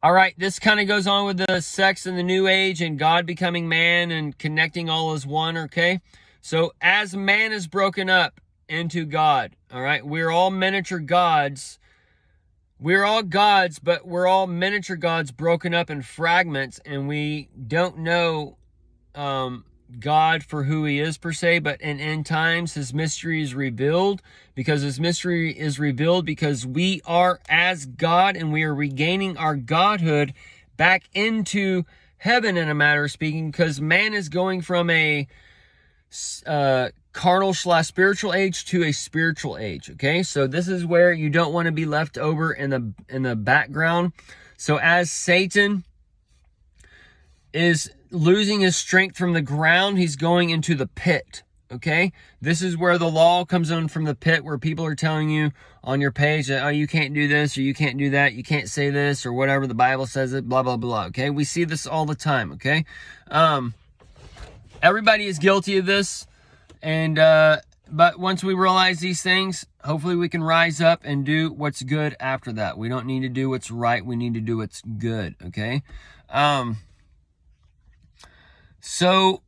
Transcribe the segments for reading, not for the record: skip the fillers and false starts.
All right, this kind of goes on with the sex and the new age and God becoming man and connecting all as one, okay? So as man is broken up into God, all right, we're all miniature gods. We're all gods, but we're all miniature gods broken up in fragments, and we don't know God for who he is per se, but in end times his mystery is revealed, because his mystery is revealed because we are as God and we are regaining our godhood back into heaven, in a matter of speaking, because man is going from a carnal / spiritual age to a spiritual age. Okay, so this is where you don't want to be left over in the background. So as Satan is losing his strength from the ground, he's going into the pit. Okay, this is where the law comes in from the pit, where people are telling you on your page that, oh, you can't do this or you can't do that, you can't say this or whatever, the Bible says it, blah blah blah. Okay, we see this all the time. Okay, everybody is guilty of this, and but once we realize these things, hopefully we can rise up and do what's good after that. We don't need to do what's right, we need to do what's good. Okay, so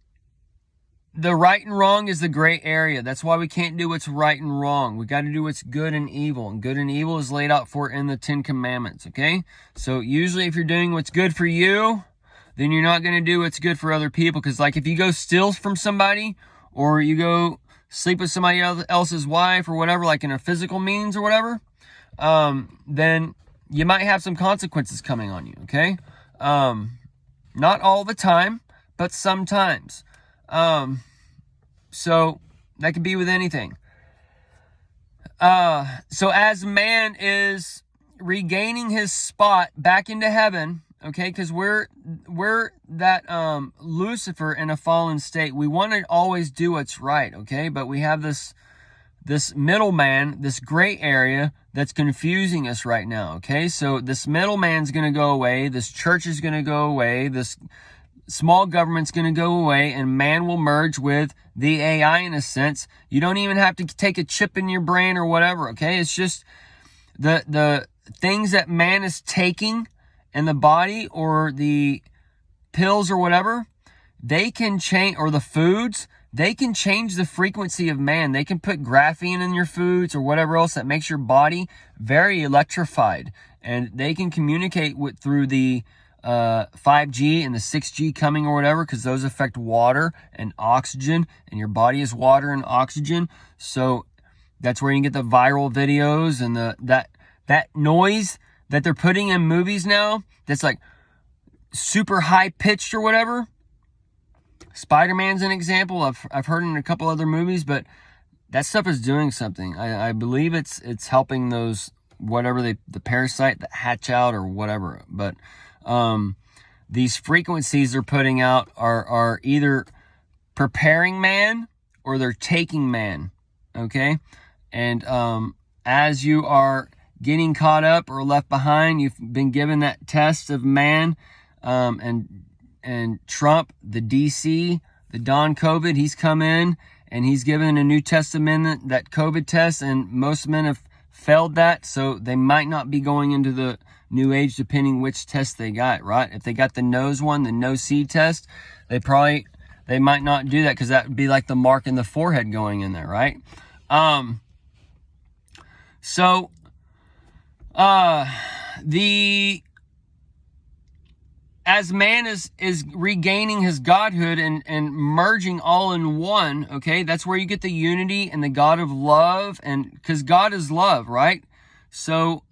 the right and wrong is the gray area. That's why we can't do what's right and wrong. We got to do what's good and evil. And good and evil is laid out for in the 10 Commandments, okay? So usually if you're doing what's good for you, then you're not going to do what's good for other people. Because like if you go steal from somebody, or you go sleep with somebody else's wife or whatever, like in a physical means or whatever, then you might have some consequences coming on you, okay? Not all the time, but sometimes. So that could be with anything. So as man is regaining his spot back into heaven, okay, because we're that Lucifer in a fallen state. We want to always do what's right, okay, but we have this middleman, this gray area that's confusing us right now, okay? So this middleman's going to go away, this church is going to go away, this small government's going to go away, and man will merge with the AI in a sense. You don't even have to take a chip in your brain or whatever, okay? It's just the things that man is taking in the body, or the pills or whatever, they can change, or the foods, they can change the frequency of man. They can put graphene in your foods or whatever else that makes your body very electrified, and they can communicate through the 5G and the 6G coming or whatever, because those affect water and oxygen, and your body is water and oxygen. So that's where you can get the viral videos and that noise that they're putting in movies now that's like super high pitched or whatever. Spider-Man's an example. I've heard in a couple other movies, but that stuff is doing something. I believe it's helping those, whatever the parasite that hatch out or whatever. But these frequencies they're putting out are either preparing man or they're taking man. Okay, and as you are getting caught up or left behind, you've been given that test of man, and Trump, the DC, the Don COVID, he's come in and he's given a New Testament, that COVID test, and most men have failed that, so they might not be going into the new age depending which test they got, right? If they got the nose one, the no seed test, they might not do that, because that would be like the mark in the forehead going in there, right? As man is regaining his godhood and merging all in one, okay, that's where you get the unity and the God of love, and because God is love, right? So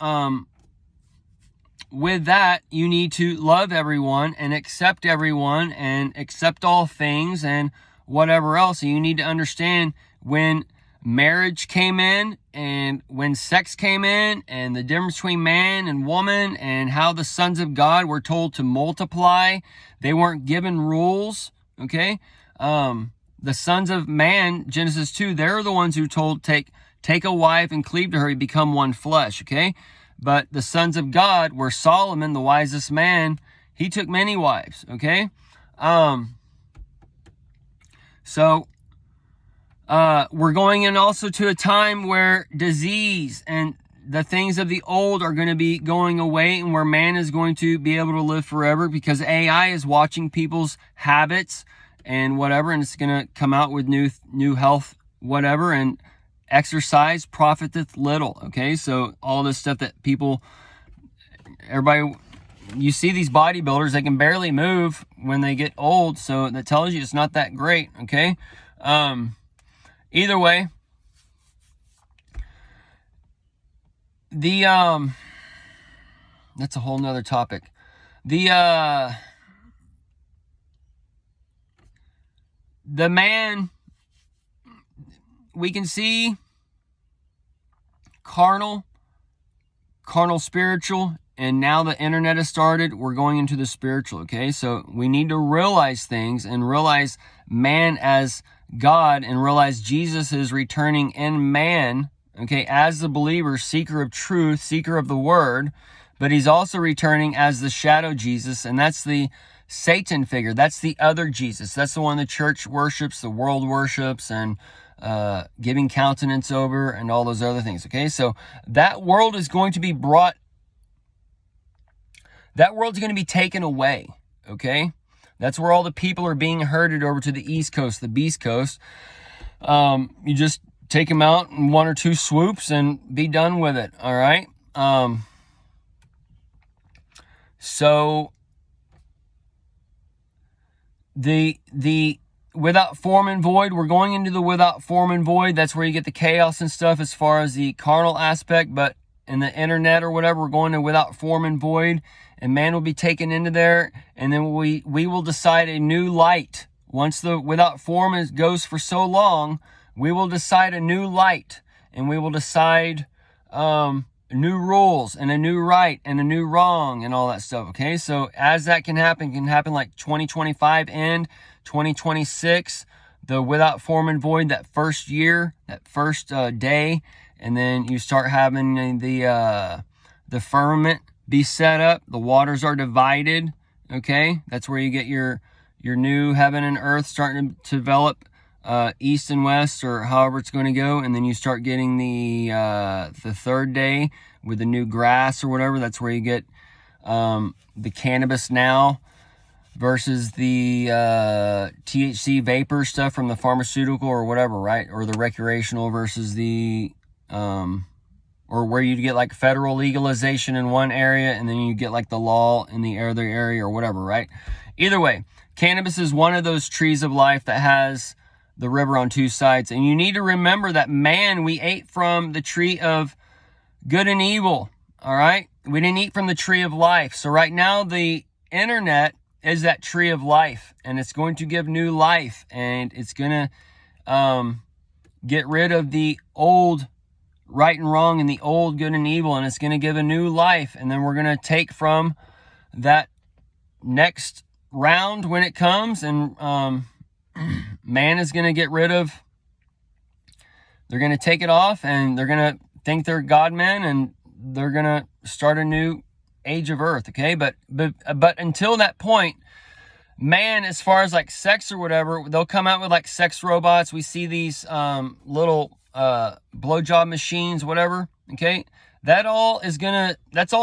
with that, you need to love everyone and accept everyone and accept all things and whatever else. And you need to understand when marriage came in and when sex came in, and the difference between man and woman, and how the sons of God were told to multiply. They weren't given rules, okay? The sons of man, Genesis 2, they're the ones who told take a wife and cleave to her, you become one flesh, okay? But the sons of God were Solomon, the wisest man. He took many wives, okay? We're going in also to a time where disease and the things of the old are going to be going away, and where man is going to be able to live forever, because AI is watching people's habits and whatever, and it's going to come out with new health, whatever, and exercise profiteth little. Okay, so all this stuff that everybody, you see these bodybuilders, they can barely move when they get old, so that tells you it's not that great. Okay, either way, that's a whole nother topic. The man, we can see carnal, spiritual, and now the internet has started. We're going into the spiritual. Okay, so we need to realize things and realize man as God, and realize Jesus is returning in man. Okay, as the believer, seeker of truth, seeker of the word, but he's also returning as the shadow Jesus, and that's the Satan figure. That's the other Jesus. That's the one the church worships, the world worships, and giving countenance over, and all those other things. Okay, so that world is going to be that world's going to be taken away. Okay, that's where all the people are being herded over to the East Coast, the Beast Coast. You just take them out in 1 or 2 swoops and be done with it. All right. So the without form and void, we're going into the without form and void. That's where you get the chaos and stuff as far as the carnal aspect. But in the internet or whatever, we're going to without form and void, and man will be taken into there, and then we will decide a new light. Once the without form goes for so long, we will decide a new light, and we will decide new rules and a new right and a new wrong and all that stuff. Okay, so as that can happen like 2025 and 2026, the without form and void, that first year, that first day, and then you start having the firmament be set up. The waters are divided. Okay, that's where you get your new heaven and earth starting to develop. East and west, or however it's going to go, and then you start getting the third day with the new grass or whatever. That's where you get the cannabis now versus the THC vapor stuff from the pharmaceutical or whatever, right? Or the recreational versus the or where you get like federal legalization in one area, and then you get like the law in the other area or whatever, right? Either way, cannabis is one of those trees of life that has the river on 2 sides. And you need to remember that, man, we ate from the tree of good and evil. All right. We didn't eat from the tree of life. So right now the internet is that tree of life, and it's going to give new life, and it's going to get rid of the old right and wrong and the old good and evil, and it's going to give a new life. And then we're going to take from that next round when it comes, and man is going to get rid of, they're going to take it off, and they're going to think they're God men, and they're going to start a new age of earth. Okay. But until that point, man, as far as like sex or whatever, they'll come out with like sex robots. We see these little blowjob machines, whatever. Okay. That's all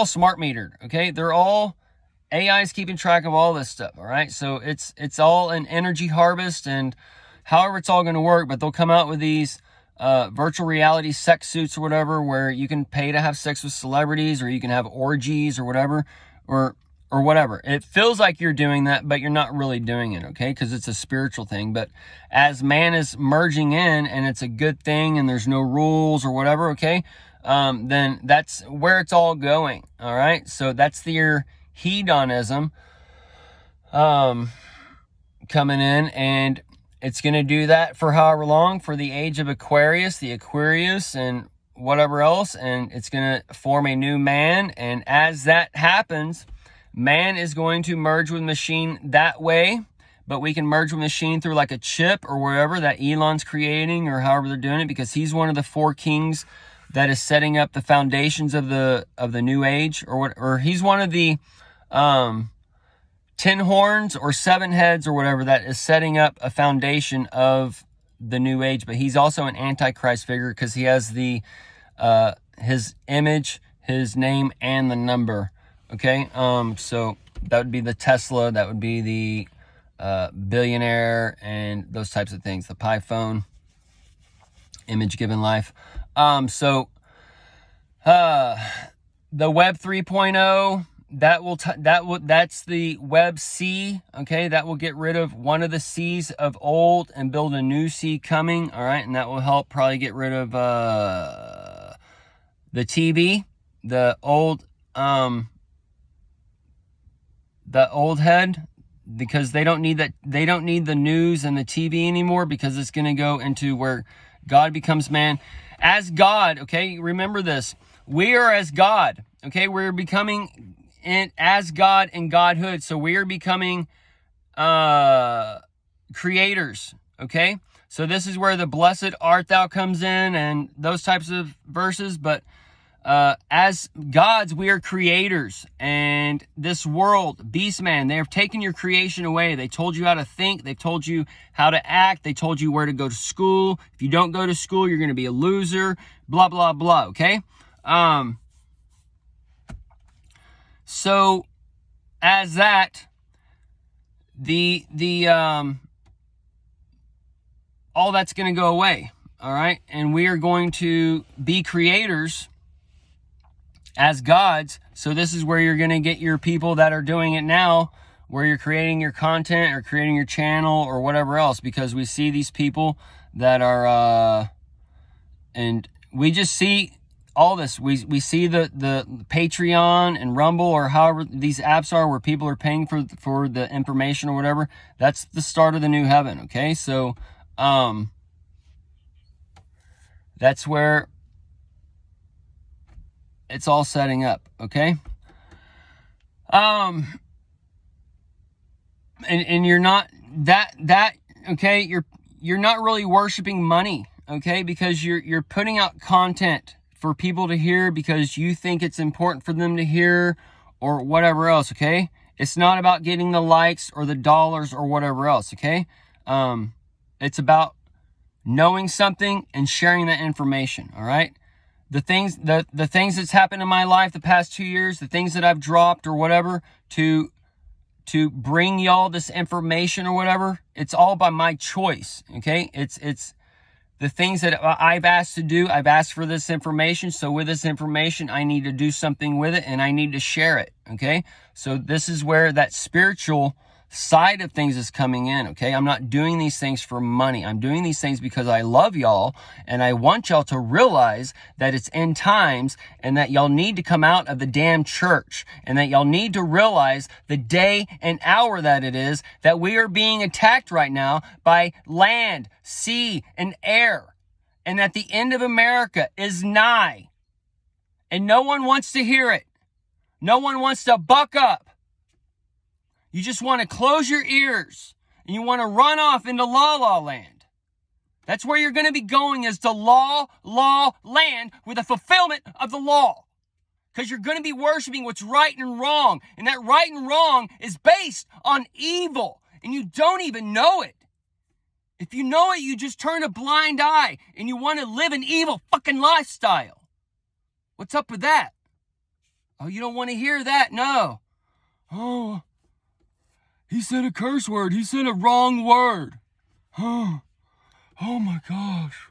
smart metered. Okay. They're all, AI is keeping track of all this stuff. All right. So it's all an energy harvest, and however it's all going to work, but they'll come out with these virtual reality sex suits or whatever, where you can pay to have sex with celebrities, or you can have orgies or whatever, or whatever. It feels like you're doing that, but you're not really doing it. Okay. Cause it's a spiritual thing. But as man is merging in, and it's a good thing, and there's no rules or whatever. Okay. Then that's where it's all going. All right. So that's your hedonism coming in, and it's going to do that for however long, for the age of Aquarius, and whatever else, and it's going to form a new man. And as that happens, man is going to merge with machine that way, but we can merge with machine through like a chip or wherever that Elon's creating, or however they're doing it, because he's one of the 4 kings that is setting up the foundations of the new age, or he's one of the 10 horns or 7 heads or whatever that is setting up a foundation of the new age. But he's also an antichrist figure, because he has the his image, his name, and the number. Okay, so that would be the Tesla, that would be the billionaire, and those types of things. The Pi phone, image given life. So the Web 3.0, that's the Web C. Okay, that will get rid of one of the C's of old and build a new C coming. All right, and that will help probably get rid of the TV, the old head, because they don't need that. They don't need the news and the TV anymore, because it's going to go into where God becomes man as God. Okay, remember this. We are as God. Okay, we're becoming as God in Godhood. So we are becoming creators. Okay, so this is where the blessed art thou comes in and those types of verses. But as gods, we are creators. And this world, Beastman, they have taken your creation away. They told you how to think. They told you how to act. They told you where to go to school. If you don't go to school, you're going to be a loser. Blah, blah, blah. Okay? So as that, all that's going to go away. All right? And we are going to be creators as gods. So this is where you're going to get your people that are doing it now, where you're creating your content or creating your channel or whatever else, because we see these people that are, and we just see all this. We see the Patreon and Rumble, or however these apps are, where people are paying for the information or whatever. That's the start of the new heaven. Okay. So, that's where it's all setting up. Okay. And you're not okay. You're not really worshiping money. Okay. Because you're putting out content for people to hear because you think it's important for them to hear, or whatever else. Okay. It's not about getting the likes or the dollars or whatever else. Okay. It's about knowing something and sharing that information. All right. The things that's happened in my life the past 2 years, the things that I've dropped or whatever to bring y'all this information or whatever, it's all by my choice. Okay. It's the things that I've asked to do. I've asked for this information. So with this information, I need to do something with it, and I need to share it. Okay. So this is where that spiritual side of things is coming in. Okay. I'm not doing these things for money. I'm doing these things because I love y'all, and I want y'all to realize that it's end times, and that y'all need to come out of the damn church, and that y'all need to realize the day and hour that it is, that we are being attacked right now by land, sea, and air, and that the end of America is nigh, and no one wants to hear it. No one wants to buck up. You just want to close your ears, and you want to run off into la land. That's where you're going to be going, is to law land with a fulfillment of the law. Because you're going to be worshiping what's right and wrong. And that right and wrong is based on evil. And you don't even know it. If you know it, you just turn a blind eye and you want to live an evil fucking lifestyle. What's up with that? Oh, you don't want to hear that? No. Oh, he said a curse word. He said a wrong word. Oh my gosh.